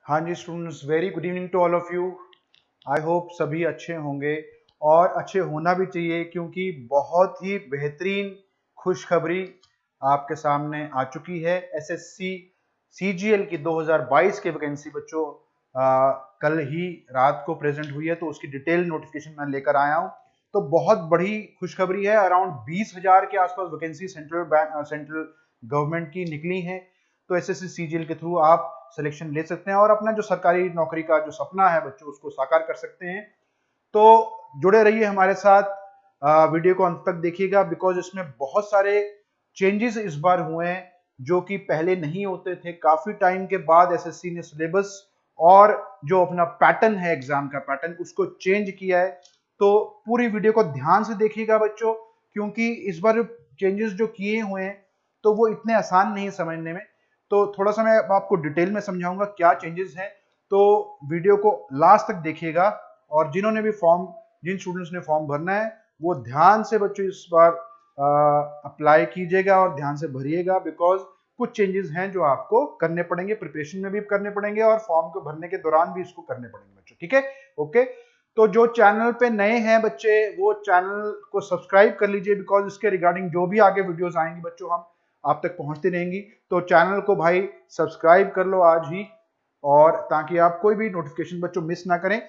हाँ जी students, very good evening to all of you. I hope सभी अच्छे होंगे और अच्छे होना भी चाहिए, क्योंकि बहुत ही बेहतरीन खुशखबरी आपके सामने आ चुकी है। एसएससी सीजीएल की 2022 की वैकेंसी बच्चों कल ही रात को प्रेजेंट हुई है, तो उसकी डिटेल नोटिफिकेशन मैं लेकर आया हूँ। तो बहुत बड़ी खुशखबरी है। अराउंड 20,000 के आसपास वैकेंसी सेंट्रल गवर्नमेंट की निकली है। तो एसएससी सीजीएल के थ्रू आप सिलेक्शन ले सकते हैं और अपना जो सरकारी नौकरी का जो सपना है बच्चों, उसको साकार कर सकते हैं। तो जुड़े रहिए हमारे साथ, वीडियो को अंत तक देखिएगा, बिकॉज इसमें बहुत सारे चेंजेस इस बार हुए हैं जो कि पहले नहीं होते थे। काफी टाइम के बाद एसएससी ने सिलेबस और जो अपना पैटर्न है, एग्जाम का पैटर्न, उसको चेंज किया है। तो पूरी वीडियो को ध्यान से देखिएगा बच्चों, क्योंकि इस बार चेंजेस जो किए हुए हैं तो वो इतने आसान नहीं समझने में। तो थोड़ा सा मैं आपको डिटेल में समझाऊंगा क्या चेंजेस हैं। तो वीडियो को लास्ट तक देखिएगा, और जिन्होंने भी जिन स्टूडेंट्स ने फॉर्म भरना है वो ध्यान से बच्चों इस बार अप्लाई कीजिएगा और ध्यान से भरिएगा, बिकॉज कुछ चेंजेस हैं जो आपको करने पड़ेंगे, प्रिपरेशन में भी करने पड़ेंगे और फॉर्म को भरने के दौरान भी इसको करने पड़ेंगे बच्चों। ठीक है, ओके। तो जो चैनल पे नए हैं बच्चे, वो चैनल को सब्सक्राइब कर लीजिए, बिकॉज इसके रिगार्डिंग जो भी आगे वीडियोस आएंगी बच्चों, हम आप तक पहुंचती रहेंगी। तो चैनल को भाई सब्सक्राइब कर लो आज ही, और ताकि आप कोई भी नोटिफिकेशन बच्चों मिस ना करें।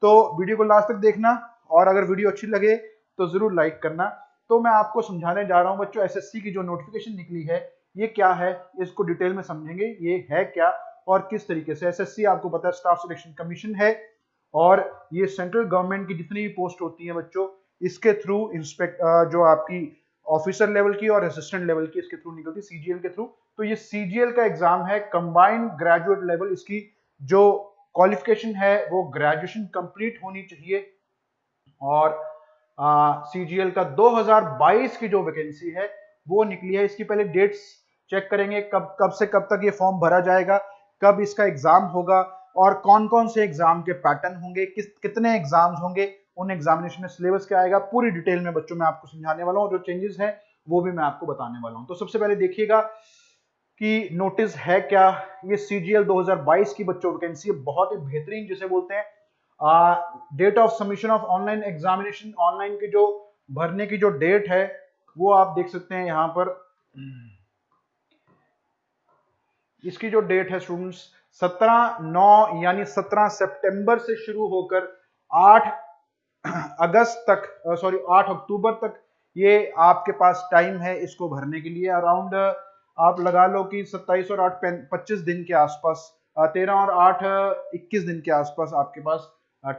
तो वीडियो को लास्ट तक देखना, और अगर वीडियो अच्छी लगे तो जरूर लाइक करना। तो मैं आपको समझाने जा रहा हूं बच्चों, एसएससी की जो नोटिफिकेशन निकली है ये क्या है, इसको डिटेल में समझेंगे ये है क्या और किस तरीके से। एसएससी आपको पता है स्टाफ सिलेक्शन कमीशन है, और ये सेंट्रल गवर्नमेंट की जितनी भी पोस्ट होती है बच्चों, इसके थ्रू जो आपकी ऑफिसर लेवल की और असिस्टेंट लेवल की, इसके थ्रू निकलती, सीजीएल के थ्रू। तो ये सीजीएल का एग्जाम है, कंबाइंड ग्रेजुएट लेवल। इसकी जो क्वालिफिकेशन है वो ग्रेजुएशन कंप्लीट होनी चाहिए। और सीजीएल का 2022 की जो वैकेंसी है वो निकली है। इसकी पहले डेट्स चेक करेंगे, कब कब से कब तक ये फॉर्म भरा जाएगा, कब इसका एग्जाम होगा, और कौन कौन से एग्जाम के पैटर्न होंगे, कितने एग्जाम्स होंगे, उन एग्जामिनेशन में सिलेबस क्या आएगा, पूरी डिटेल में बच्चों मैं आपको समझाने वाला हूँ। जो चेंजेस हैं वो भी मैं आपको बताने वाला हूँ। तो सबसे पहले देखिएगा कि नोटिस है क्या। ये सीजीएल 2022 की बच्चों वैकेंसी बहुत ही बेहतरीन जिसे बोलते हैं। Date of submission of online examination, online की जो भरने की जो डेट है वो आप देख सकते हैं यहां पर। इसकी जो डेट है स्टूडेंट्स, 17/9 यानी 17 सितंबर से शुरू होकर 8 अगस्त तक, 8 अक्टूबर तक ये आपके पास टाइम है इसको भरने के लिए। अराउंड आप लगा लो कि 27 और 8 25 दिन के आसपास, 13 और 8 21 दिन के आसपास आपके पास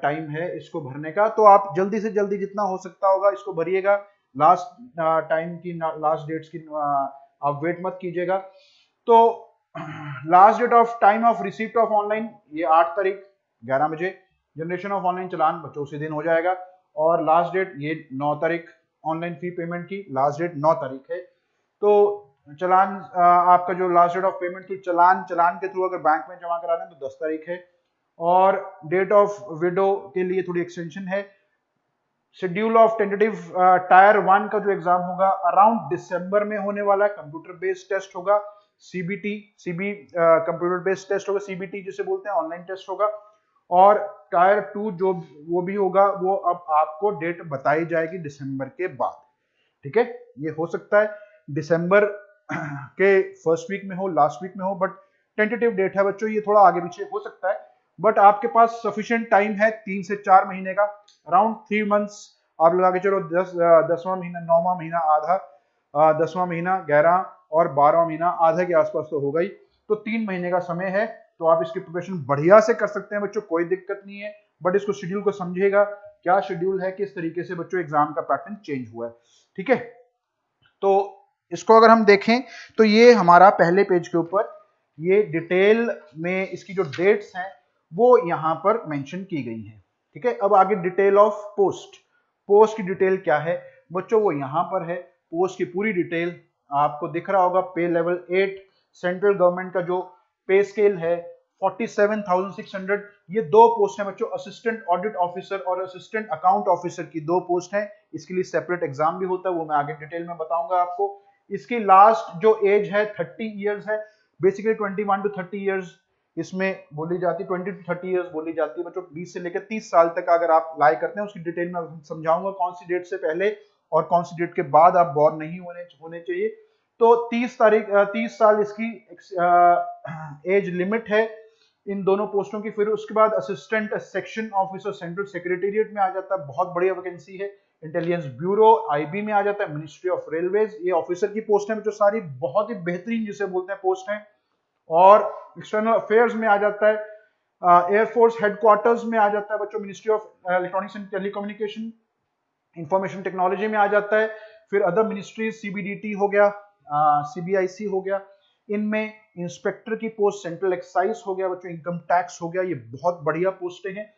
टाइम है इसको भरने का। तो आप जल्दी से जल्दी जितना हो सकता होगा इसको भरिएगा। लास्ट टाइम की, लास्ट डेट्स की आप वेट मत कीजिएगा। तो last date of time of receipt of online ये 8 तारीख 11 बजे। जनरेशन ऑफ ऑनलाइन चलान बच्चों उसी दिन हो जाएगा। और लास्ट डेट ये 9 तारीख, ऑनलाइन फी पेमेंट की लास्ट डेट 9 तारीख है। तो चलान आपका जो लास्ट डेट ऑफ पेमेंट की चलान के थ्रू अगर बैंक में जमा कराना है तो 10 तारीख है। और डेट ऑफ विडो के लिए थोड़ी एक्सटेंशन है। शेड्यूल ऑफ टेंटेटिव टायर 1 का जो एग्जाम होगा अराउंड दिसंबर में होने वाला है। कंप्यूटर बेस्ड टेस्ट होगा, कंप्यूटर बेस्ड टेस्ट होगा, सीबीटी जिसे बोलते हैं, ऑनलाइन टेस्ट होगा। और टायर 2 जो वो भी होगा, वो अब आपको डेट बताई जाएगी दिसंबर के बाद। ठीक है, ये हो सकता है दिसंबर के फर्स्ट वीक में हो, लास्ट वीक में हो, बट टेंटेटिव डेट है बच्चों, ये थोड़ा आगे पीछे हो सकता है। बट आपके पास सफिशिएंट टाइम है 3 से 4 महीने का, अराउंड 3 मंथ्स आप लगा के चलो। 10वां महीना, 9वां महीना आधा, 10वां महीना 11 और 12वां महीना आधा के आसपास तो होगा ही। तो 3 महीने का समय है, तो आप इसकी प्रिपरेशन बढ़िया से कर सकते हैं बच्चों, कोई दिक्कत नहीं है। बट इसको शेड्यूल को समझिएगा, क्या शेड्यूल है, किस तरीके से बच्चों एग्जाम का पैटर्न चेंज हुआ है। ठीक है, तो इसको अगर हम देखें तो ये हमारा पहले पेज के ऊपर ये डिटेल में इसकी जो डेट्स हैं वो यहां पर मेंशन की गई हैं। ठीक है, अब आगे डिटेल ऑफ पोस्ट की डिटेल क्या है बच्चों, वो यहां पर है। पोस्ट की पूरी डिटेल आपको दिख रहा होगा। पे लेवल 8 सेंट्रल गवर्नमेंट का जो पे स्केल है 47,600। ये 2 पोस्ट हैं बच्चों, असिस्टेंट ऑडिट ऑफिसर और असिस्टेंट अकाउंट ऑफिसर की 2 पोस्ट हैं। इसके लिए सेपरेट एग्जाम भी होता है, वो मैं आगे डिटेल में बताऊंगा आपको। इसकी लास्ट जो एज है 30 इयर्स है, बेसिकली 21 to 30 इयर्स इसमें बोली जाती है 20 to 30 ईयर्स बोली जाती है बच्चों, 20 से लेकर 30 साल तक अगर आप लाई करते हैं, उसकी डिटेल में समझाऊंगा कौन सी डेट से पहले और कौन सी डेट के बाद आप बॉर्न नहीं होने चाहिए। तो 30 साल इसकी एज लिमिट है इन दोनों पोस्टों की। फिर उसके बाद assistant section officer central secretariat में आ जाता है, बहुत बढ़िया वैकेंसी है। इंटेलिजेंस ब्यूरो आईबी में आ जाता है, मिनिस्ट्री ऑफ रेलवेज, ये ऑफिसर की पोस्ट है जो सारी बहुत ही बेहतरीन जिसे बोलते हैं पोस्ट है। और एक्सटर्नल अफेयर्स में आ जाता है, एयरफोर्स हेडक्वार्टर्स में आ जाता है बच्चों, ministry of electronics and telecommunication, information technology में आ जाता है। फिर अदर मिनिस्ट्रीज सीबीडीटी हो गया, सीबीआईसी हो गया, इनमें इंस्पेक्टर की पोस्ट, सेंट्रल एक्साइज हो गया बच्चों, इनकम टैक्स हो गया, ये बहुत बढ़िया पोस्टें हैं।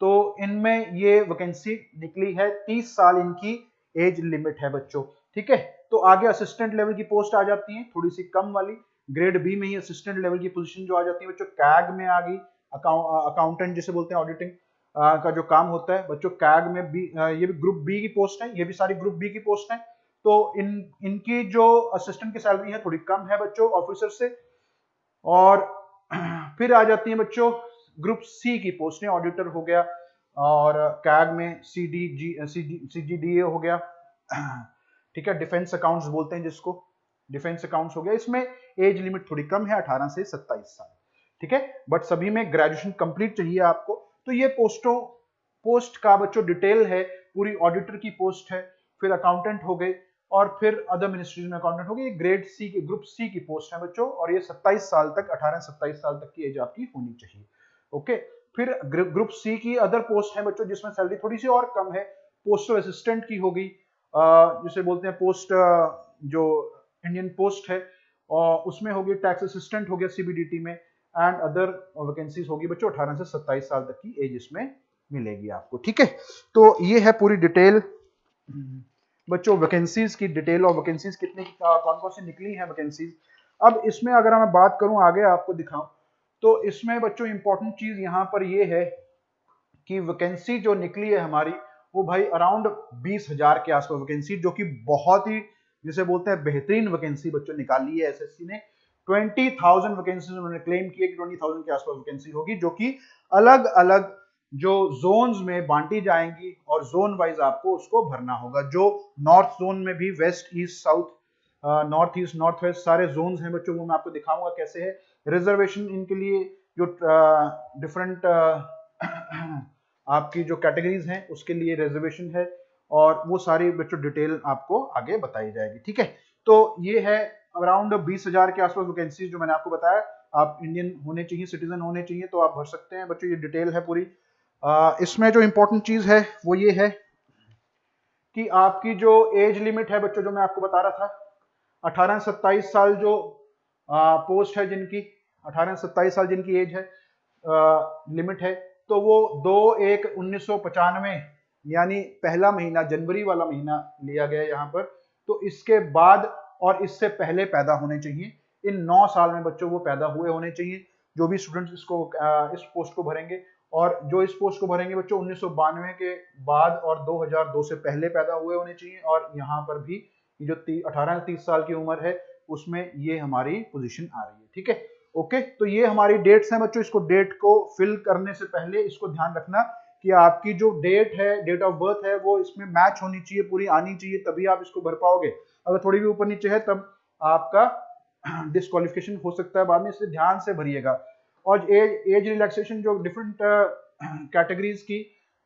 तो इनमें ये वैकेंसी निकली है, 30 साल इनकी एज लिमिट है बच्चों, ठीक है। तो आगे असिस्टेंट लेवल की पोस्ट आ जाती है, थोड़ी सी कम वाली, ग्रेड बी में ही असिस्टेंट लेवल की पोजीशन जो आ जाती है बच्चों, कैग में आ गई, अकाउंटेंट जिसे बोलते हैं, ऑडिटिंग का जो काम होता है बच्चों, कैग में भी ये भी ग्रुप बी की पोस्ट है, ये भी सारी ग्रुप बी की पोस्ट है। तो इनकी जो असिस्टेंट की सैलरी है थोड़ी कम है बच्चों ऑफिसर से। और फिर आ जाती है बच्चों ग्रुप सी की पोस्ट, ऑडिटर हो गया, और कैग में सीजीडीए हो गया, ठीक है, डिफेंस अकाउंट्स बोलते हैं जिसको, डिफेंस अकाउंट्स हो गया। इसमें एज लिमिट थोड़ी कम है, 18 से 27 साल, ठीक है, बट सभी में ग्रेजुएशन कंप्लीट चाहिए आपको। तो ये पोस्ट का बच्चों डिटेल है पूरी, ऑडिटर की पोस्ट है, फिर अकाउंटेंट हो गए, और फिर अदर मिनिस्ट्रीज में अकाउंटेंट हो गई। ग्रेड सी की, ग्रुप सी की पोस्ट है बच्चों, और ये 27 साल तक, 18 से 27 साल तक की एज आपकी होनी चाहिए, ओके। फिर ग्रुप सी की अदर पोस्ट है बच्चों जिसमें सैलरी थोड़ी सी और कम है, पोस्टल असिस्टेंट की हो गई, जिसे बोलते हैं पोस्ट, जो इंडियन पोस्ट है, और उसमें होगी टैक्स असिस्टेंट हो गया सीबीडीटी में, एंड अदर वैकेंसीज होगी बच्चों, 18 से 27 साल तक की एज इसमें मिलेगी आपको, ठीक है। तो ये है पूरी डिटेल बच्चों वैकेंसीज की डिटेल, और वैकेंसीज कितने कौन कौन सी निकली हैं वैकेंसीज। अब इसमें अगर मैं बात करूं आगे आपको दिखाऊं, तो इसमें बच्चों इंपॉर्टेंट चीज यहां पर ये है कि वैकेंसी जो निकली है हमारी, वो भाई अराउंड 20,000 के आसपास वैकेंसी, जो कि बहुत ही जिसे बोलते हैं बेहतरीन वैकेंसी बच्चों निकाली है एसएससी ने। 20,000 वैकेंसी उन्होंने क्लेम किया कि 20,000 के आसपास वैकेंसी होगी, जो कि अलग अलग जो जोन्स में बांटी जाएंगी, और जोन वाइज आपको उसको भरना होगा। जो नॉर्थ जोन में भी west east south, north east north west सारे जोन्स हैं बच्चों, वो मैं आपको दिखाऊंगा कैसे है। रिजर्वेशन इनके लिए जो डिफरेंट आपकी जो कैटेगरीज हैं उसके लिए रिजर्वेशन है, और वो सारी बच्चों डिटेल आपको आगे बताई जाएगी, ठीक है। तो ये है अराउंड 20,000 के आसपास वैकेंसीज जो मैंने आपको बताया। आप इंडियन होने चाहिए, सिटीजन होने चाहिए, तो आप भर सकते हैं बच्चों, ये डिटेल है पूरी। इसमें जो इंपॉर्टेंट चीज है वो ये है कि आपकी जो एज लिमिट है बच्चों, जो मैं आपको बता रहा था, 18 से 27 साल जो पोस्ट है जिनकी, 18 से 27 साल जिनकी एज है, लिमिट है, तो वो 2/1/1995 यानी पहला महीना, जनवरी वाला महीना लिया गया यहाँ पर। तो इसके बाद और इससे पहले पैदा होने चाहिए, इन 9 साल में बच्चों वो पैदा हुए होने चाहिए, जो भी स्टूडेंट्स इसको इस पोस्ट को भरेंगे। और जो इस पोस्ट को भरेंगे बच्चों 1992 के बाद और 2002 से पहले पैदा हुए होने चाहिए। और यहाँ पर भी जो 18 से 30 साल की उम्र है उसमें ये हमारी पोजीशन आ रही है, ठीक है, ओके। तो ये हमारी डेट्स हैं बच्चों, इसको डेट को फिल करने से पहले इसको ध्यान रखना कि आपकी जो डेट है, डेट ऑफ बर्थ है, वो इसमें मैच होनी चाहिए, पूरी आनी चाहिए, तभी आप इसको भर पाओगे। अगर थोड़ी भी ऊपर नीचे है तब आपका डिस्क्वालिफिकेशन हो सकता है बाद में, इसलिए ध्यान से भरिएगा। और एज रिलैक्सेशन जो डिफरेंट कैटेगरीज की,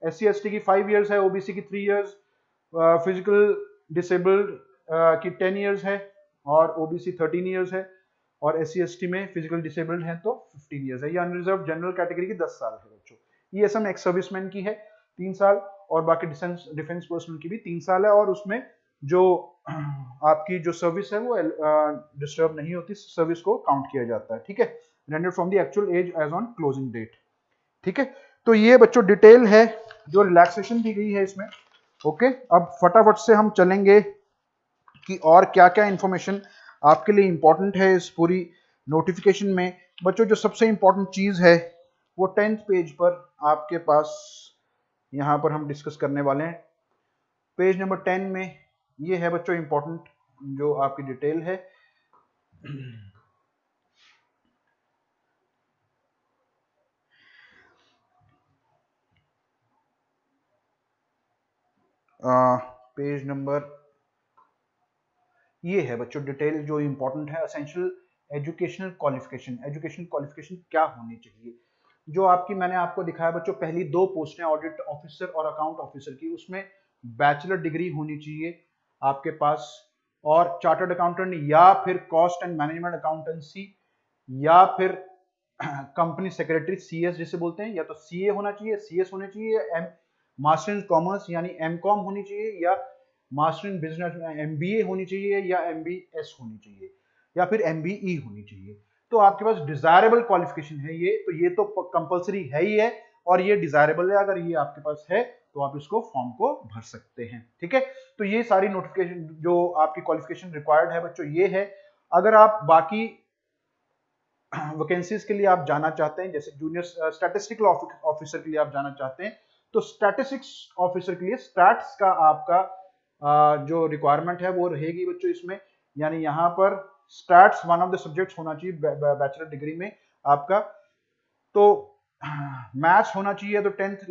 SC/ST की 5 इयर्स है, OBC की 3 इयर्स, फिजिकल डिसेबल्ड की 10 इयर्स है, और OBC 13 इयर्स है, और SC/ST में फिजिकल डिसेबल्ड है तो 15 इयर्स है। ये अनरिजर्व जनरल कैटेगरी की 10 साल है बच्चों। ESM एक्स सर्विसमैन की है 3 साल, और बाकी डिफेंस पर्सनल की भी 3 साल है, और उसमें जो आपकी जो सर्विस है वो डिस्टर्ब नहीं होती, सर्विस को काउंट किया जाता है, ठीक है, rendered from the actual age age on closing date, ठीक है। तो ये बच्चों डिटेल है जो रिलैक्सेशन दी गई है इसमें, ओके। अब फटाफट से हम चलेंगे कि और क्या क्या इंफॉर्मेशन आपके लिए इंपॉर्टेंट है इस पूरी नोटिफिकेशन में बच्चों। जो सबसे इंपॉर्टेंट चीज है वो 10th पेज पर आपके पास यहां पर हम डिस्कस करने वाले हैं। पेज नंबर 10 में ये है बच्चों इंपॉर्टेंट जो आपकी डिटेल है। पेज नंबर ये है बच्चों, डिटेल जो इंपॉर्टेंट है, essential educational qualification. Educational qualification क्या होनी चाहिए? जो आपकी मैंने आपको दिखाया बच्चों, पहली दो पोस्टें ऑडिट ऑफिसर और अकाउंट ऑफिसर की, उसमें बैचलर डिग्री होनी चाहिए आपके पास, और चार्टर्ड अकाउंटेंट या फिर कॉस्ट एंड मैनेजमेंट अकाउंटेंसी या फिर कंपनी सेक्रेटरी, सीएस जिसे बोलते हैं, या तो सीए होना चाहिए, सीएस होना चाहिए, या एम मास्टर इन कॉमर्स यानी एमकॉम होनी चाहिए, या मास्टर इन बिजनेस एमबीए होनी चाहिए, या एमबीएस होनी चाहिए, या फिर एमबीई होनी चाहिए। तो आपके पास डिजायरेबल क्वालिफिकेशन है ये, तो ये तो कंपलसरी है ही है, और ये डिजायरेबल है। अगर ये आपके पास है तो आप इसको फॉर्म को भर सकते हैं, ठीक है। तो ये सारी नोटिफिकेशन जो आपकी क्वालिफिकेशन रिक्वायर्ड है बच्चों ये है। अगर आप बाकी वैकेंसीज के लिए आप जाना चाहते हैं, जैसे जूनियर स्टैटिस्टिकल ऑफिसर के लिए आप जाना चाहते हैं, तो स्टैटिस्टिक्स ऑफिसर के लिए स्टैट्स का आपका जो रिक्वायरमेंट है वो रहेगी बच्चों इसमें, यानी यहाँ पर stats one of the subjects होना चाहिए बैचलर डिग्री में आपका। तो मैथ्स होना चाहिए तो 12th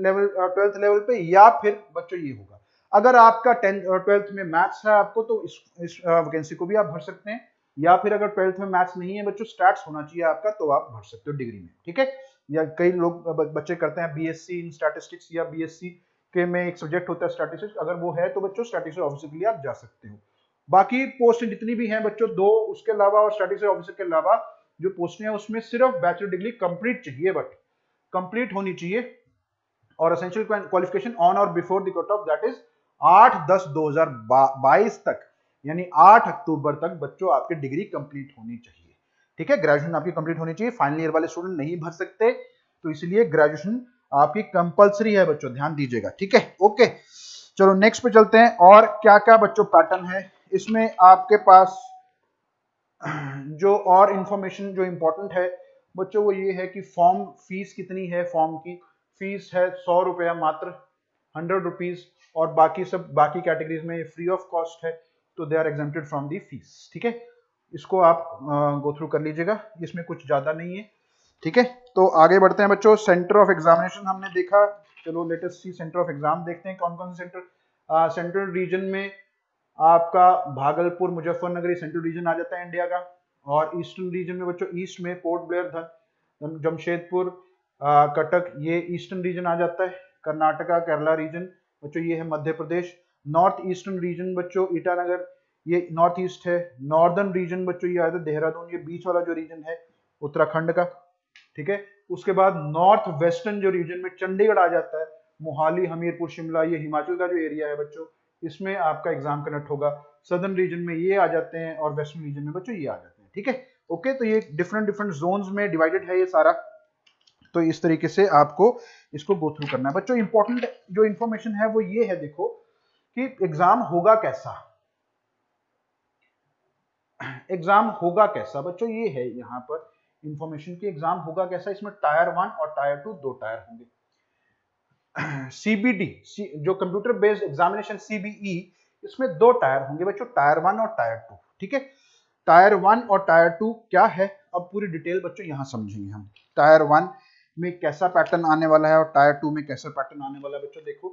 लेवल पे, या फिर बच्चों ये होगा, अगर आपका 12th में मैथ्स है आपको, तो इस वैकेंसी को भी आप भर सकते हैं, या फिर अगर 12th में मैथ्स नहीं है बच्चों, स्टैट्स होना चाहिए आपका, तो आप भर सकते हो डिग्री में, ठीक है। या कई लोग बच्चे करते हैं बीएससी इन स्टैटिस्टिक्स, या बीएससी के में एक सब्जेक्ट होता है स्टैटिस्टिक्स, अगर वो है तो बच्चों स्टैटिस्टिक्स ऑफिसर के लिए आप जा सकते हो। बाकी पोस्ट जितनी भी हैं बच्चों, दो उसके अलावा और स्टैटिस्टिक्स ऑफिसर के अलावा जो पोस्ट है उसमें सिर्फ बैचलर डिग्री कंप्लीट चाहिए, बट कंप्लीट होनी चाहिए, और एसेंशियल क्वालिफिकेशन ऑन और before the cut off, that is 8/10/2022 तक, यानी 8 अक्टूबर तक बच्चों आपकी डिग्री कंप्लीट होनी चाहिए, ठीक है। ग्रेजुएशन आपकी कंप्लीट होनी चाहिए, फाइनल ईयर वाले स्टूडेंट नहीं भर सकते, तो इसलिए ग्रेजुएशन आपकी कंपलसरी है बच्चों, ध्यान दीजिएगा, ठीक है। ओके, चलो नेक्स्ट पे चलते हैं। और क्या क्या बच्चों पैटर्न है इसमें आपके पास, जो और इंफॉर्मेशन जो इंपॉर्टेंट है बच्चों वो ये है कि फॉर्म फीस कितनी है। फॉर्म की फीस है 100 रुपया मात्र, 100 रुपीज, और बाकी सब बाकी कैटेगरीज में फ्री ऑफ कॉस्ट है, तो they are exempted from the fees, ठीक है। इसको आप गो थ्रू कर लीजिएगा, इसमें कुछ ज्यादा नहीं है, ठीक है। तो आगे बढ़ते हैं बच्चों, सेंटर ऑफ एग्जामिनेशन हमने देखा, चलो लेटेस्ट सी सेंटर ऑफ एग्जाम देखते हैं कौन कौन से सेंटर। सेंट्रल रीजन में आपका भागलपुर मुजफ्फरनगर सेंट्रल रीजन आ जाता है इंडिया का, और ईस्टर्न रीजन में बच्चों ईस्ट में पोर्ट ब्लेयर, जमशेदपुर, कटक, ये ईस्टर्न रीजन आ जाता है। कर्नाटका केरला रीजन बच्चों ये है Madhya Pradesh. North eastern region बच्चों ईटानगर, ये नॉर्थ ईस्ट है। नॉर्दर्न रीजन बच्चों ये आता है देहरादून, ये बीच वाला जो रीजन है उत्तराखंड का, ठीक है। उसके बाद नॉर्थ वेस्टर्न जो रीजन में चंडीगढ़ आ जाता है, मोहाली हमीरपुर शिमला, ये हिमाचल का जो एरिया है बच्चों, इसमें आपका एग्जाम कंडक्ट होगा। सदर्न रीजन में ये आ जाते हैं, और वेस्टर्न रीजन में बच्चों ये आ जाते हैं, ठीक है। ओके, तो ये डिफरेंट डिफरेंट जोन्स में डिवाइडेड है ये सारा, तो इस तरीके से आपको इसको गो थ्रू करना है बच्चों। इंपॉर्टेंट जो इंफॉर्मेशन है वो ये है, देखो कि एग्जाम होगा कैसा, एग्जाम होगा कैसा बच्चों, ये है यहाँ पर इंफॉर्मेशन की एग्जाम होगा कैसा। इसमें टायर 1 और टायर 2 दो टायर होंगे। सीबीडी जो कंप्यूटर बेस्ड एग्जामिनेशन सीबीई, इसमें दो टायर होंगे बच्चों, टायर 1 और टायर 2, ठीक है। टायर 1 और टायर 2 क्या है, अब पूरी डिटेल बच्चों यहां समझेंगे हम। टायर 1 में कैसा पैटर्न आने वाला है और टायर 2 में कैसा पैटर्न आने वाला है बच्चों, देखो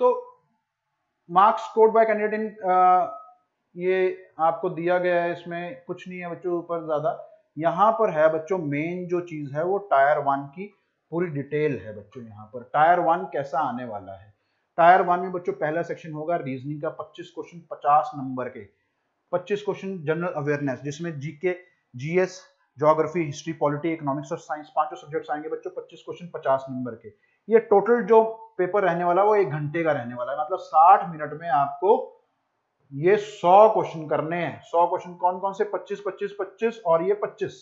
तो marks scored by candidate in, ये आपको दिया गया है, इसमें कुछ नहीं है बच्चों ऊपर ज्यादा। यहाँ पर है बच्चों मेन जो चीज है वो टायर 1 की पूरी डिटेल है बच्चों। यहाँ पर टायर 1 कैसा आने वाला है। टायर 1 में बच्चों पहला सेक्शन होगा रीजनिंग का, 25 क्वेश्चन 50 नंबर के, 25 क्वेश्चन जनरल अवेयरनेस, जिसमें GK, GS, geography, history, polity, economics और साइंस पांचों सब्जेक्ट्स आएंगे बच्चों, 25 क्वेश्चन 50 नंबर के। ये टोटल जो पेपर रहने वाला है वो 1 घंटे का रहने वाला है, मतलब 60 मिनट में आपको ये 100 क्वेश्चन करने हैं। 100 क्वेश्चन कौन कौन से, 25 25 25 और ये 25।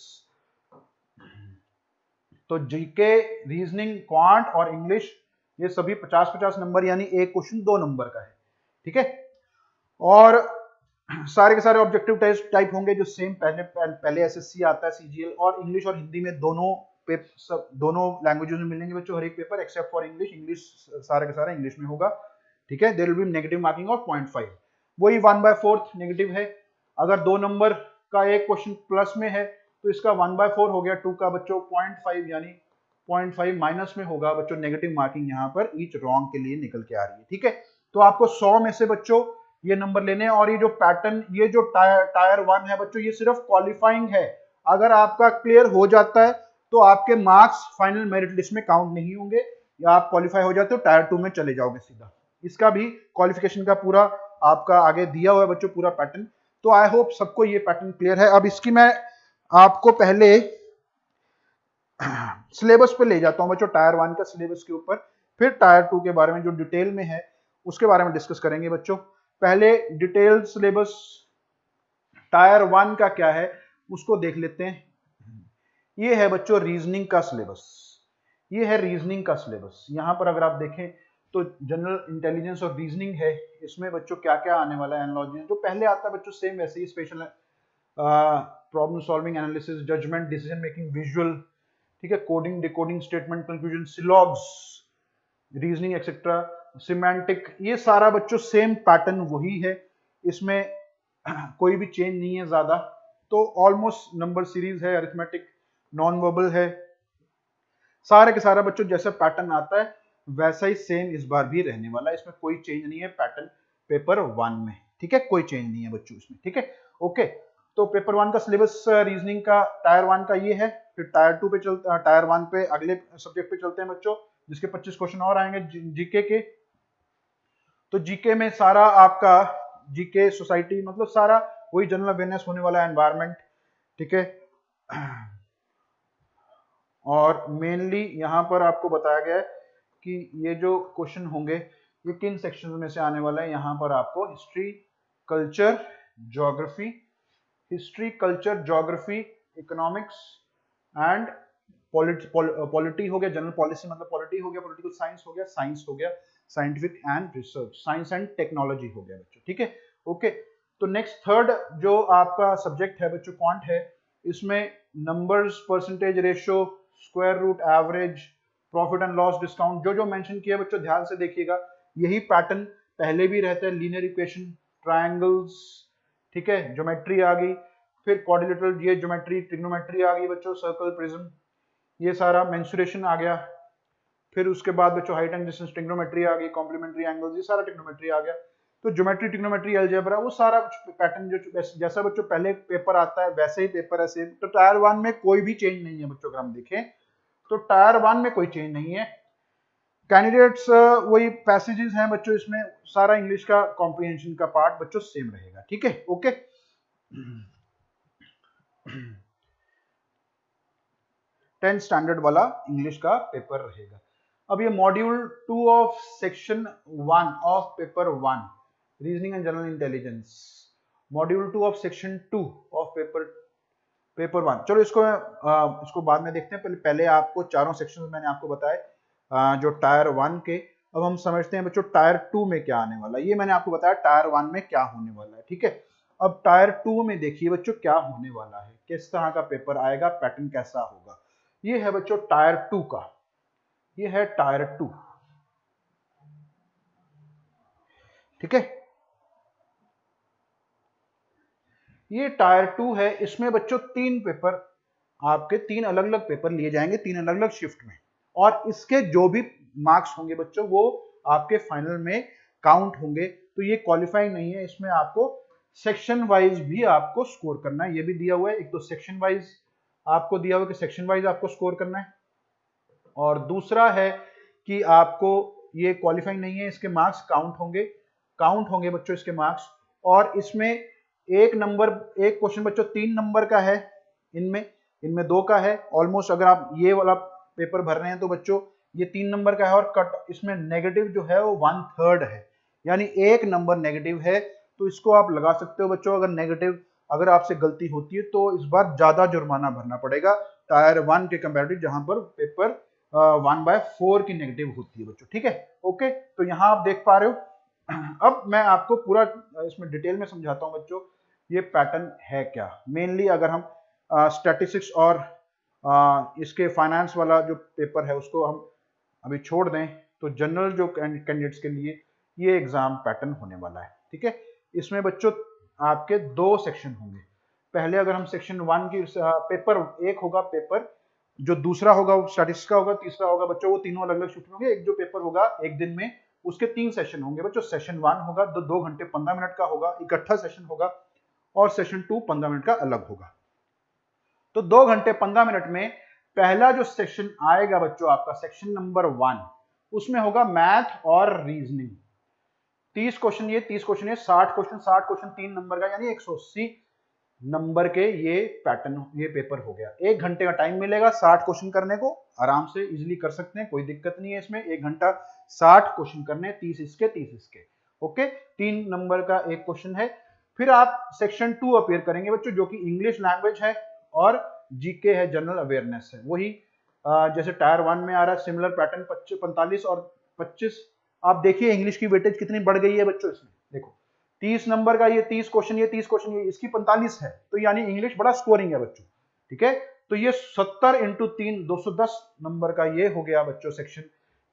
तो जीके, रीजनिंग, क्वांट और इंग्लिश ये सभी 50 50 नंबर, यानी एक क्वेश्चन 2 नंबर का है, ठीक है। और सारे के सारे ऑब्जेक्टिव टेस्ट टाइप होंगे जो सेम पहले एसएससी आता है, सीजीएल, और इंग्लिश और हिंदी में दोनों लैंग्वेजेस में मिलेंगे बच्चों हर एक paper, except for English. English सारा का सारा इंग्लिश में होगा, ठीक है। There will be negative marking और 0.5, वही 1/4 नेगेटिव है। अगर 2 नंबर का एक क्वेश्चन प्लस में है तो इसका 1/4 हो गया 2 का बच्चों, 0.5 यानी 0.5 माइनस में होगा बच्चों, नेगेटिव मार्किंग यहाँ पर ईच रॉन्ग के लिए निकल के आ रही है। ठीक है, तो आपको 100 में से बच्चों ये नंबर लेने हैं। और ये जो पैटर्न, ये जो टायर 1 है बच्चों, ये सिर्फ क्वालिफाइंग है। अगर आपका क्लियर हो जाता है तो आपके मार्क्स फाइनल मेरिट लिस्ट में काउंट नहीं होंगे, या आप क्वालिफाई हो जाते हो टायर 2 में चले जाओगे सीधा। इसका भी क्वालिफिकेशन का पूरा आपका आगे दिया हुआ है बच्चों, पूरा पैटर्न। तो आई होप सबको ये पैटर्न क्लियर है। अब इसकी मैं आपको पहले सिलेबस पे ले जाता हूं बच्चों, टायर 1 का सिलेबस के ऊपर, फिर टायर 2 के बारे में जो डिटेल में है उसके बारे में डिस्कस करेंगे बच्चों। पहले डिटेल सिलेबस टायर 1 का क्या है उसको देख लेते हैं। ये है बच्चों रीजनिंग का सिलेबस, ये है रीजनिंग का सिलेबस। यहां पर अगर आप देखें तो जनरल इंटेलिजेंस और रीजनिंग है, इसमें बच्चों क्या क्या आने वाला है, एनालॉजी जो पहले आता है बच्चों सेम वैसे ही, special problem solving, analysis, judgement, decision making, visual, ठीक है, coding, decoding, statement, conclusion, syllogisms, reasoning etcetera, semantic, ये सारा बच्चों सेम पैटर्न वही है, इसमें कोई भी चेंज नहीं है ज्यादा। तो ऑलमोस्ट नंबर सीरीज है, अरिथमेटिक, नॉन वर्बल है, सारे के सारा बच्चों जैसा पैटर्न आता है वैसा ही सेम इस बार भी रहने वाला है। इसमें कोई चेंज नहीं है पैटर्न पेपर 1 में। ठीक है, कोई चेंज नहीं है बच्चों इसमें। ठीक है, ओके। तो पेपर 1 का सिलेबस रीजनिंग का टायर 1 का ये है। फिर टायर 2 पे चलते, टायर 1 पे अगले सब्जेक्ट पे चलते हैं बच्चों, जिसके 25 क्वेश्चन और आएंगे जीके के। तो जीके में सारा आपका जीके सोसाइटी, मतलब सारा वही जनरल अवेयरनेस होने वाला है, एनवायरमेंट। ठीक है, और मेनली यहां पर आपको बताया गया है कि ये जो क्वेश्चन होंगे ये किन सेक्शन में से आने वाला है। यहां पर आपको history, culture, geography, history, culture, geography, economics and polity हो गया, जनरल पॉलिसी मतलब पॉलिटी हो गया, पॉलिटिकल साइंस हो गया, साइंस हो गया, scientific and research, science and technology हो गया बच्चों। ठीक है, ओके। तो नेक्स्ट थर्ड जो आपका सब्जेक्ट है बच्चों क्वांट है, इसमें numbers, percentage, ratio, square root, average, profit and loss, discount, जो जो मेंशन किया बच्चों ध्यान से देखिएगा। यही पैटर्न पहले भी रहता है, लीनियर इक्वेशन, ट्रायंगल्स, ठीक है, ज्योमेट्री आ गई, फिर क्वाड्रिलेटरल, ये ज्योमेट्री, ट्रिग्नोमेट्री आ गई बच्चों, सर्कल, प्रिज्म, ये सारा, मेंसुरेशन आ गया। फिर उसके बाद बच्चों हाइट एंड डिस्टेंस, ट्रिग्नोमेट्री आ गई, कॉम्प्लीमेंट्री एंगल्स, ये सारा ट्रिग्नोमेट्री आ गया। तो ज्योमेट्री, ट्रिग्नोमेट्री, अलजेब्रा, वो सारा पैटर्न जो जैसा बच्चों पहले पेपर आता है वैसे ही पेपर है सेम। तो टायर 1 में कोई भी चेंज नहीं है बच्चों, अगर हम देखें तो टायर 1 में कोई चेंज नहीं है। कैंडिडेट्स वही पैसेजेस हैं बच्चों, इसमें सारा इंग्लिश का कॉम्प्रिहेंशन का पार्ट बच्चों सेम रहेगा। ठीक है, ओके। 10th स्टैंडर्ड वाला इंग्लिश का पेपर रहेगा। अब ये module 2 of section 1 of paper 1 reasoning and general intelligence, module 2 of section 2 of paper 1। चलो इसको बाद में देखते हैं, पहले आपको चारों सेक्शन मैंने आपको बताए जो टायर 1 के। अब हम समझते हैं बच्चों टायर 2 में क्या आने वाला है। ये मैंने आपको बताया टायर 1 में क्या होने वाला है। ठीक है, अब टायर 2 में देखिए बच्चों क्या होने वाला है, किस तरह का पेपर आएगा, पैटर्न कैसा होगा। ये है बच्चों टायर 2 का, ये है टायर 2। ठीक है, ये टायर 2 है। इसमें बच्चों 3 पेपर, आपके 3 अलग अलग पेपर लिए जाएंगे, 3 अलग अलग शिफ्ट में, और इसके जो भी मार्क्स होंगे बच्चों वो आपके फाइनल में काउंट होंगे। तो ये क्वालिफाइंग नहीं है, इसमें आपको सेक्शन वाइज भी आपको स्कोर करना है। ये भी दिया हुआ है, एक तो सेक्शन वाइज आपको दिया हुआ कि सेक्शन वाइज आपको स्कोर करना है, और दूसरा है कि आपको ये क्वालिफाइंग नहीं है, इसके मार्क्स काउंट होंगे बच्चों इसके मार्क्स। और इसमें एक क्वेश्चन बच्चों 3 नंबर का है, इनमें 2 का है। ऑलमोस्ट अगर आप ये वाला पेपर भर रहे हैं तो बच्चों ये 3 नंबर का है, और कट इसमें नेगेटिव जो है वो 1/3 है, यानी 1 नंबर नेगेटिव है। तो इसको आप लगा सकते हो बच्चों, अगर आपसे गलती होती है तो इस बार ज्यादा जुर्माना भरना पड़ेगा टायर 1 के कंपैरेटिव, जहां पर पेपर 1/4 की नेगेटिव होती है बच्चों। ठीक है, ओके। तो यहां आप देख पा रहे हो। अब मैं आपको पूरा इसमें डिटेल में समझाता हूं बच्चों ये पैटर्न है क्या। मेनली अगर हम स्टैटिस्टिक्स और इसके फाइनेंस वाला जो पेपर है उसको हम अभी छोड़ दें, तो जनरल जो कैंडिडेट्स के लिए ये एग्जाम पैटर्न होने वाला है। ठीक है, इसमें बच्चों आपके 2 सेक्शन होंगे। पहले अगर हम सेक्शन 1 की पेपर 1 होगा, पेपर जो दूसरा होगा वो स्टैटिस्टिक्स का होगा, तीसरा होगा बच्चों वो तीनों अलग अलग शिफ्ट में होंगे। एक जो पेपर होगा एक दिन में उसके 3 सेशन होंगे बच्चों। सेशन 1 होगा 2 घंटे 15 मिनट का होगा, इकट्ठा सेशन होगा, और सेशन 2 15 मिनट का अलग होगा। तो 2 घंटे 15 मिनट में पहला जो सेक्शन आएगा बच्चों आपका सेक्शन नंबर 1, उसमें होगा मैथ और रीजनिंग। 30 क्वेश्चन ये, 30 क्वेश्चन ये, 60 क्वेश्चन, 60 क्वेश्चन 3 नंबर का, यानी 180 नंबर के ये पैटर्न, ये पेपर हो गया। 1 घंटे का टाइम मिलेगा 60 क्वेश्चन करने को, आराम से इजीली कर सकते हैं, कोई दिक्कत नहीं है इसमें। 1 घंटा 60 क्वेश्चन करने, 30 इसके 30 इसके, ओके। 3 नंबर का एक क्वेश्चन है। फिर आप सेक्शन 2 अपीयर करेंगे बच्चों, जो कि इंग्लिश लैंग्वेज है और जीके है, जनरल अवेयरनेस है। वही जैसे टायर 1 में आ रहा है सिमिलर पैटर्न, 45 और 25। आप देखिए इंग्लिश की वेटेज कितनी बढ़ गई है बच्चों इसमें, देखो 30 नंबर का ये 30 क्वेश्चन, ये 30 क्वेश्चन, ये इसकी 45 है, तो यानी इंग्लिश बड़ा स्कोरिंग है बच्चों, ठीक है। तो ये 70 इंटू 3 210 नंबर का ये हो गया बच्चों सेक्शन,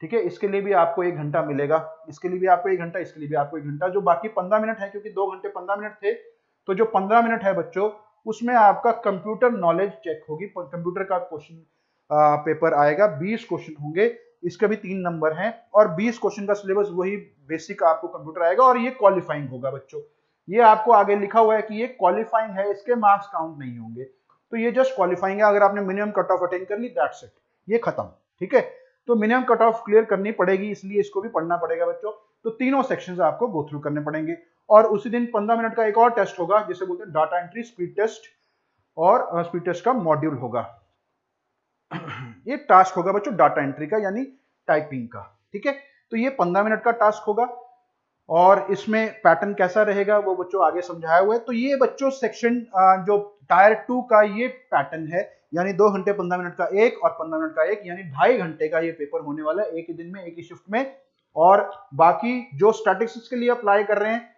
ठीक है। इसके लिए भी आपको 1 घंटा मिलेगा, इसके लिए भी आपको 1 घंटा, इसके लिए भी आपको 1 घंटा। जो बाकी 15 मिनट है, क्योंकि 2 घंटे 15 मिनट थे, तो जो 15 मिनट है बच्चों उसमें आपका कंप्यूटर नॉलेज चेक होगी। कंप्यूटर का क्वेश्चन पेपर आएगा, 20 क्वेश्चन होंगे, इसका भी 3 नंबर हैं, और 20 क्वेश्चन का सिलेबस वही बेसिक आपको कंप्यूटर आएगा, और ये क्वालिफाइंग होगा बच्चों। ये आपको आगे लिखा हुआ है कि ये क्वालिफाइंग है, इसके मार्क्स काउंट नहीं होंगे, तो ये जस्ट क्वालिफाइंग है। अगर आपने मिनिमम कट ऑफ अटेन कर ली, दैट्स इट, ये खत्म, ठीक है। तो मिनिमम कट ऑफ क्लियर करनी पड़ेगी, इसलिए इसको भी पढ़ना पड़ेगा बच्चों। तो तीनों सेक्शंस आपको गो थ्रू करने पड़ेंगे, और उसी दिन 15 मिनट का एक और टेस्ट होगा, जिसे बोलते हैं डाटा एंट्री स्पीड टेस्ट, और स्पीड टेस्ट का मॉड्यूल होगा। ये टास्क होगा बच्चों डाटा एंट्री का, यानी टाइपिंग का, ठीक है। तो ये 15 मिनट का टास्क होगा, और इसमें पैटर्न कैसा रहेगा वो बच्चों आगे समझाया हुआ है। तो ये बच्चों सेक्शन जो टायर 2 का ये पैटर्न है, यानी 2 घंटे 15 मिनट का एक, और 15 मिनट का एक, यानी 2.5 घंटे का ये पेपर होने वाला है, एक ही दिन में, एक ही शिफ्ट में। और बाकी जो स्टैटिस्टिक्स के लिए अप्लाई कर रहे हैं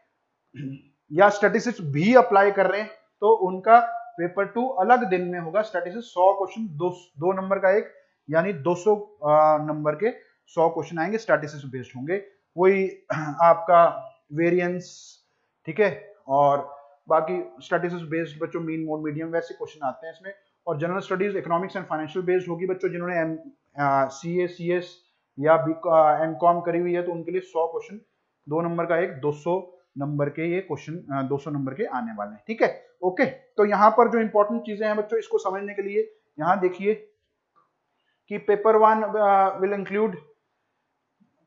या स्टैटिस्टिक्स भी अप्लाई कर रहे हैं, तो उनका पेपर 2 अलग दिन में होगा। स्टैटिस्टिक्स 100 क्वेश्चन, 2 नंबर का एक, यानी 200 नंबर के 100 क्वेश्चन आएंगे, स्टैटिस्टिक्स बेस्ड होंगे। वही आपका वेरिएंस, ठीक है, और बाकी स्टैटिस्टिक्स बेस्ड बच्चों मीन मोड मीडियम वैसे क्वेश्चन आते हैं इसमें। और general studies economics and financial based होगी बच्चों, जिन्होंने सीए सीएस या एमकॉम करी हुई है, तो उनके लिए 100 क्वेश्चन, 2 नंबर का एक, 200 नंबर के ये क्वेश्चन 200 नंबर के आने वाले हैं, ठीक है, ओके। तो यहाँ पर जो इंपॉर्टेंट चीजें हैं बच्चों, इसको समझने के लिए यहाँ देखिए कि paper 1 will include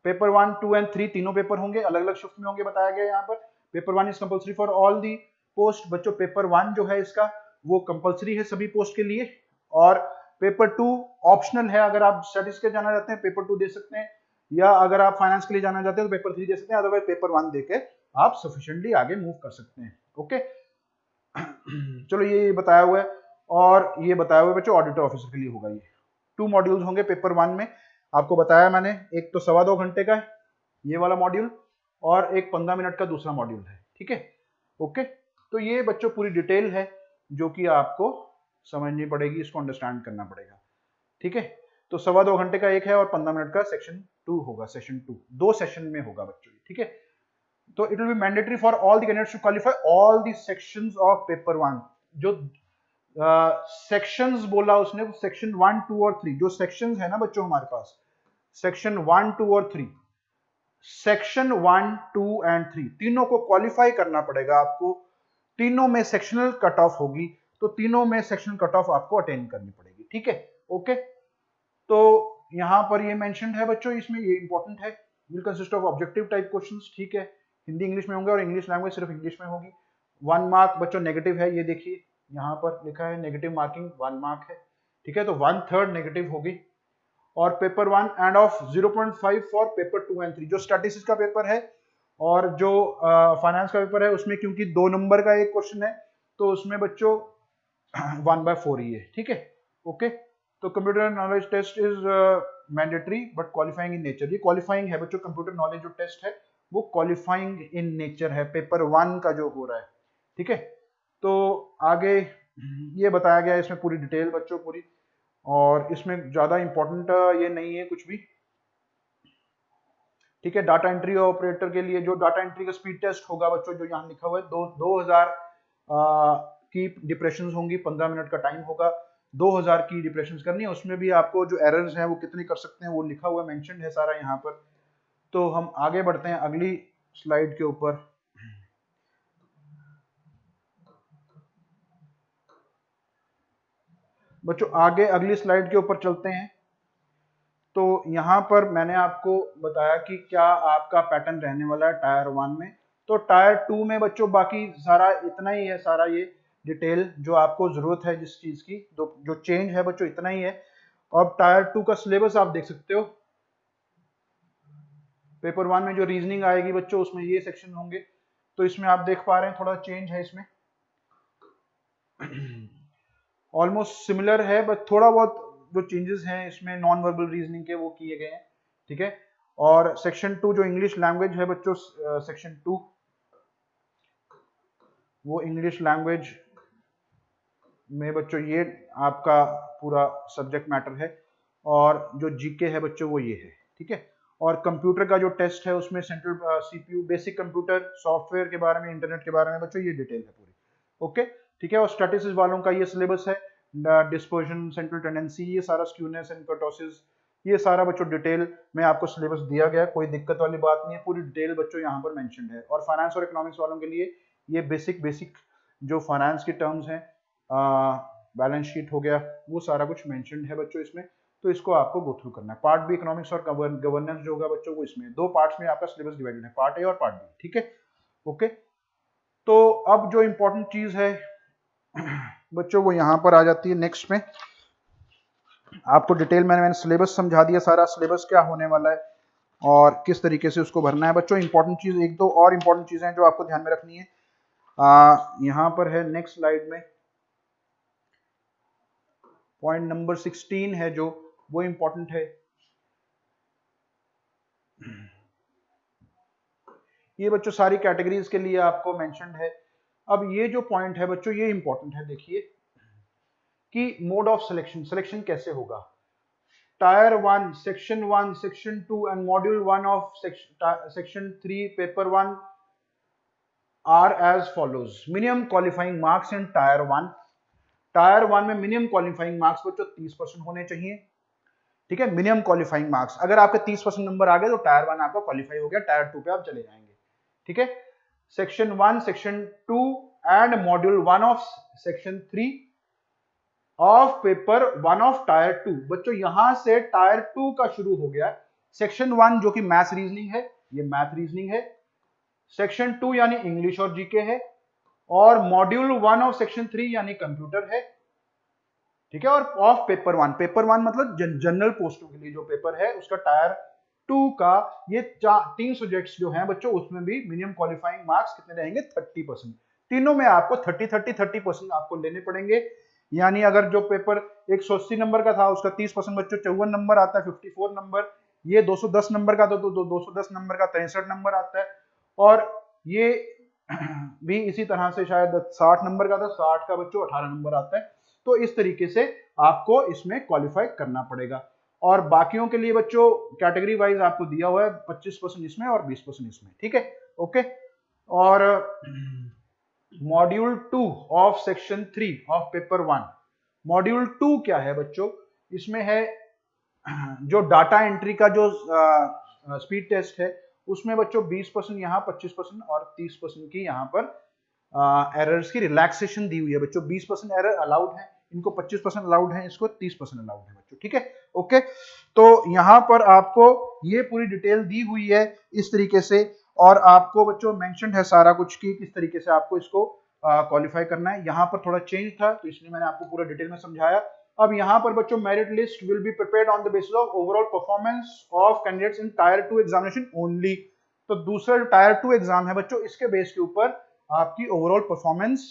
paper 1, 2 and 3 तीनों पेपर होंगे, अलग अलग शिफ्ट में होंगे, बताया गया यहाँ पर। Paper 1 is compulsory for all the post बच्चों। पेपर 1 जो है इसका वो कंपल्सरी है सभी पोस्ट के लिए, और पेपर 2 ऑप्शनल है। अगर आप स्टडीज के जाना चाहते हैं पेपर 2 दे सकते हैं, या अगर आप फाइनेंस के लिए जाना चाहते हैं तो पेपर 3 दे सकते हैं, अदरवाइज पेपर 1 देके आप सफिशिएंटली आगे मूव कर सकते हैं, ओके। चलो ये बताया हुआ है, और ये बताया हुआ है बच्चों ऑडिटर ऑफिसर के लिए होगा। ये 2 मॉड्यूल्स होंगे पेपर 1 में, आपको बताया मैंने। एक तो 2.25 घंटे का है ये वाला मॉड्यूल, और एक 15 मिनट का दूसरा मॉड्यूल है, ठीक है, ओके। तो ये बच्चों पूरी डिटेल है जो कि आपको समझनी पड़ेगी, इसको अंडरस्टैंड करना पड़ेगा, ठीक है। तो 2.25 घंटे का एक है, और 15 मिनट का सेक्शन 2 होगा, सेशन 2 2 सेशन में होगा बच्चों, ठीक है। तो it will be mandatory for all the candidates to qualify all the sections of paper 1। जो सेक्शंस बोला उसने, सेक्शन 1, 2 और 3, जो सेक्शंस है ना बच्चों हमारे पास, सेक्शन 1, 2 और 3, सेक्शन 1, 2 एंड 3 तीनों को क्वालिफाई करना पड़ेगा आपको। तीनों में सेक्शनल कट ऑफ होगी, तो तीनों में सेक्शनल कट ऑफ आपको अटेंड करनी पड़ेगी, ठीक है, ओके। तो यहां पर ये मेंशन्ड है बच्चों, इसमें ये इंपॉर्टेंट है, will consist of objective type questions, ठीक है, हिंदी इंग्लिश में होंगे, और इंग्लिश लैंग्वेज सिर्फ इंग्लिश में होगी। 1 मार्क बच्चों नेगेटिव है, ये देखिए यहाँ पर लिखा है नेगेटिव मार्किंग 1 मार्क है, ठीक है, तो 1/3 नेगेटिव होगी। और paper 1 end of 0.5 for paper 2 and 3, जो स्टैटिस्टिक्स का पेपर है और जो फाइनेंस का पेपर है, उसमें क्योंकि 2 नंबर का एक क्वेश्चन है, तो उसमें बच्चों 1/4 ही है, ठीक है, ओके। तो computer knowledge test is mandatory but qualifying in nature. ये क्वालिफाइंग है बच्चों, कंप्यूटर नॉलेज जो टेस्ट है वो क्वालिफाइंग इन नेचर है, पेपर 1 का जो हो रहा है, ठीक है। तो आगे ये बताया गया है इसमें पूरी डिटेल बच्चों, पूरी, और इसमें ज्यादा इंपॉर्टेंट ये नहीं है कुछ भी, ठीक है। डाटा एंट्री ऑपरेटर के लिए जो डाटा एंट्री का स्पीड टेस्ट होगा बच्चों, जो यहाँ लिखा हुआ है, 2000 की डिप्रेशन होंगी, 15 मिनट का टाइम होगा। 2000 की डिप्रेशन करनी है, उसमें भी आपको जो एरर्स हैं वो कितने कर सकते हैं वो लिखा हुआ मेंशन है सारा यहाँ पर। तो हम आगे बढ़ते हैं अगली स्लाइड के ऊपर। बच्चों आगे अगली स्लाइड के ऊपर चलते हैं। तो यहाँ पर मैंने आपको बताया कि क्या आपका पैटर्न रहने वाला है टायर 1 में। तो टायर 2 में बच्चों बाकी सारा इतना ही है, सारा ये डिटेल जो आपको जरूरत है जिस चीज की, जो चेंज है बच्चों इतना ही है। अब टायर 2 का सिलेबस आप देख सकते हो। पेपर 1 में जो रीजनिंग आएगी बच्चों उसमें ये सेक्शन होंगे, तो इसमें आप देख पा रहे हैं थोड़ा चेंज है इसमें। ऑलमोस्ट सिमिलर है, बट थोड़ा बहुत जो चेंजेस हैं इसमें नॉन वर्बल रीजनिंग के वो किए गए हैं, ठीक है। और सेक्शन 2 जो इंग्लिश लैंग्वेज है बच्चों, सेक्शन 2 वो इंग्लिश लैंग्वेज में बच्चों ये आपका पूरा सब्जेक्ट मैटर है, और जो जीके है बच्चों वो ये है, ठीक है। और कंप्यूटर का जो टेस्ट है उसमें central CPU, basic computer software के बारे में, इंटरनेट के बारे में बच्चों ये डिटेल है पूरी, ओके, ठीक है। और स्टैटिस्टिक्स वालों का ये सिलेबस है, डिस्पर्शन, सेंट्रल टेंडेंसी, ये सारा, स्क्यूनेस एंड कर्टोसिस, ये सारा बच्चों डिटेल में आपको सिलेबस दिया गया है, कोई दिक्कत वाली बात नहीं है, पूरी डिटेल बच्चों यहाँ पर मेंशन्ड है। और फाइनेंस और इकोनॉमिक्स वालों के लिए ये बेसिक जो फाइनेंस की टर्म्स हैं, बैलेंस शीट हो गया, वो सारा कुछ मेंशन्ड है बच्चों इसमें, तो इसको आपको गो थ्रू करना है। पार्ट बी इकोनॉमिक्स और गवर्नेंस जो होगा बच्चों वो इसमें दो पार्ट्स में आपका सिलेबस डिवाइडेड है, पार्ट ए और पार्ट बी, ठीक है, ओके। तो अब जो इंपॉर्टेंट चीज है बच्चों वो यहाँ पर आ जाती है नेक्स्ट में। आपको डिटेल में मैंने सिलेबस समझा दिया, सारा सिलेबस क्या होने वाला है और किस तरीके से उसको भरना है बच्चों। इंपॉर्टेंट चीज एक दो और इंपॉर्टेंट चीजें हैं जो आपको ध्यान में रखनी है, यहाँ पर है नेक्स्ट स्लाइड में पॉइंट नंबर 16 है जो वो इंपॉर्टेंट है। ये बच्चों सारी कैटेगरीज के लिए आपको मेंशन्ड है। अब ये जो पॉइंट है बच्चों ये इंपॉर्टेंट है, देखिए कि मोड ऑफ सिलेक्शन, सिलेक्शन कैसे होगा। Tier 1, section 1, section 2 and module 1 of section 3 paper 1 are as follows. Minimum qualifying marks in tier 1। Tier 1 में मिनिमम क्वालिफाइंग मार्क्स बच्चों 30% होने चाहिए, ठीक है। मिनिमम क्वालिफाइंग मार्क्स, अगर आपके 30% नंबर आ गए तो टायर 1 आपका क्वालिफाई हो गया, टायर 2 पे आप चले जाएंगे, ठीक है। Section 1, section 2 and module 1 of section 3 of paper 1 of tyre 2। बच्चों यहां से टायर 2 का शुरू हो गया। सेक्शन 1 जो कि मैथ्स रीजनिंग है, ये मैथ रीजनिंग है। सेक्शन 2 यानी इंग्लिश और जीके है, और मॉड्यूल 1 ऑफ सेक्शन 3 यानी कंप्यूटर है, ठीक है। और ऑफ पेपर 1, पेपर 1 मतलब जनरल पोस्टों के लिए जो पेपर है उसका टायर 2 का ये 3 सब्जेक्ट्स जो हैं बच्चों उसमें भी मिनिमम क्वालिफाइंग मार्क्स कितने रहेंगे, 30%। तीनों में आपको 30% आपको लेने पड़ेंगे। यानी अगर जो पेपर 180 नंबर का था उसका 30% बच्चों 54 नंबर आता है, 54 नंबर। ये 210 नंबर का तो 210 नंबर का 63 नंबर आता है। और ये भी इसी तरह से शायद 60 नंबर का था, 60 का बच्चों 18 नंबर आता है। तो इस तरीके से आपको इसमें क्वालिफाई करना पड़ेगा। और बाकियों के लिए बच्चों कैटेगरी वाइज आपको दिया हुआ है 25% इसमें और 20% इसमें, ठीक है, ओके। और module 2 of section 3 of paper 1, module 2 क्या है बच्चों, इसमें है जो डाटा एंट्री का जो स्पीड टेस्ट है उसमें बच्चों 20% यहाँ, 25% और 30% की यहाँ पर एरर्स की रिलैक्सेशन दी हुई है बच्चों। 20% एरर अलाउड है इनको, 25% अलाउड है इसको, 30% अलाउड है बच्चों, ठीक है, ओके। तो यहाँ पर आपको ये पूरी डिटेल दी हुई है इस तरीके से, और आपको बच्चों मेंशन्ड है सारा कुछ कि किस तरीके से आपको इसको क्वालिफाई करना है। यहाँ पर थोड़ा चेंज था तो इसलिए मैंने आपको पूरा डिटेल में समझाया। अब यहाँ पर बच्चों merit list will be prepared on the basis of overall performance of candidates in tyre 2 examination only. तो दूसरा टायर 2 एग्जाम है बच्चों, इसके बेस के ऊपर आपकी ओवरऑल परफॉर्मेंस,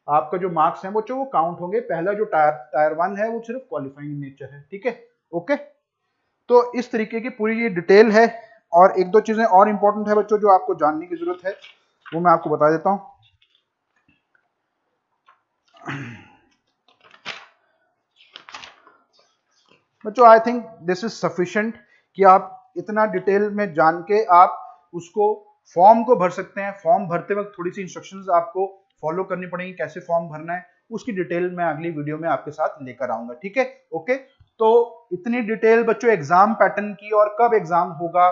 आपका जो मार्क्स है बच्चों वो काउंट होंगे। पहला जो टायर 1 है वो सिर्फ क्वालिफाइंग नेचर है, ठीक है, ओके। तो इस तरीके की पूरी ये डिटेल है। और एक दो चीजें और इंपॉर्टेंट है बच्चों जो आपको जानने की जरूरत है, वो मैं आपको बता देता हूं। बच्चों I think this is sufficient कि आप इतना डिटेल में जान के आप उसको फॉर्म को भर सकते हैं। फॉर्म भरते वक्त थोड़ी सी इंस्ट्रक्शंस आपको फॉलो करनी पड़ेंगी, कैसे फॉर्म भरना है उसकी डिटेल मैं अगली वीडियो में आपके साथ लेकर आऊंगा, ठीक है। ओके, तो इतनी डिटेल बच्चों एग्जाम पैटर्न की और कब एग्जाम होगा,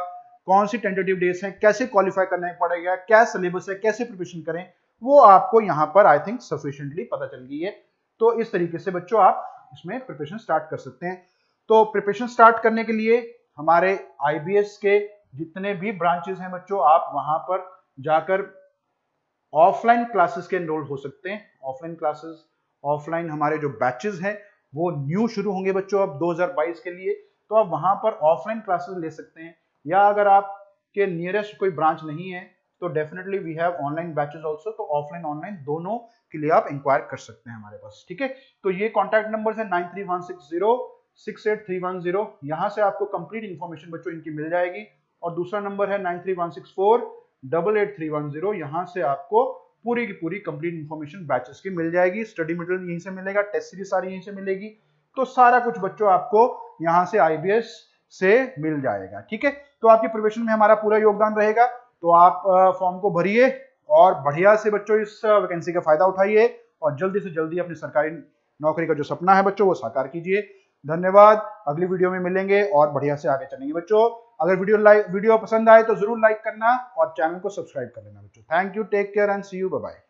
कौन सी टेंटेटिव डेट्स हैं, कैसे क्वालिफाई करना पड़ेगा, क्या सिलेबस है, कैसे प्रिपरेशन करें, वो आपको यहाँ पर आई थिंक सफिशिएंटली पता चल गई है। तो इस तरीके से बच्चों आप इसमें प्रिपरेशन स्टार्ट कर सकते हैं। तो प्रिपरेशन स्टार्ट करने के लिए हमारे आईबीएस के जितने भी ब्रांचेस हैं बच्चों, आप वहां पर जाकर ऑफलाइन क्लासेस के एनरोल हो सकते हैं। ऑफलाइन क्लासेस, ऑफलाइन हमारे जो बैचेस हैं वो न्यू शुरू होंगे बच्चों अब 2022 के लिए, तो आप वहां पर ऑफलाइन क्लासेस ले सकते हैं। या अगर आपके नियरेस्ट कोई ब्रांच नहीं है तो definitely we have online batches also, तो ऑफलाइन ऑनलाइन दोनों के लिए आप इंक्वायर कर सकते हैं हमारे पास, ठीक है। तो ये कॉन्टैक्ट नंबर है 9316068310, यहाँ से आपको कंप्लीट इंफॉर्मेशन बच्चों इनकी मिल जाएगी। और दूसरा नंबर है 9316488310, यहाँ से आपको पूरी की पूरी कंप्लीट इंफॉर्मेशन बैचेस की मिल जाएगी। स्टडी मटेरियल यहीं से मिलेगा, टेस्ट सीरीज सारी यहीं से मिलेगी, तो सारा कुछ बच्चों आपको यहाँ से आईबीएस से मिल जाएगा, ठीक है। तो आपकी प्रिपरेशन में हमारा पूरा योगदान रहेगा, तो आप फॉर्म को भरिए और बढ़िया से बच्चों इस वैकेंसी का फायदा उठाइए और जल्दी से जल्दी अपनी सरकारी नौकरी का जो सपना है बच्चों वो साकार कीजिए। धन्यवाद, अगली वीडियो में मिलेंगे और बढ़िया से आगे चलेंगे बच्चों। अगर वीडियो पसंद आए तो जरूर लाइक करना और चैनल को सब्सक्राइब कर लेना बच्चों। Thank you, take care and see you, bye bye.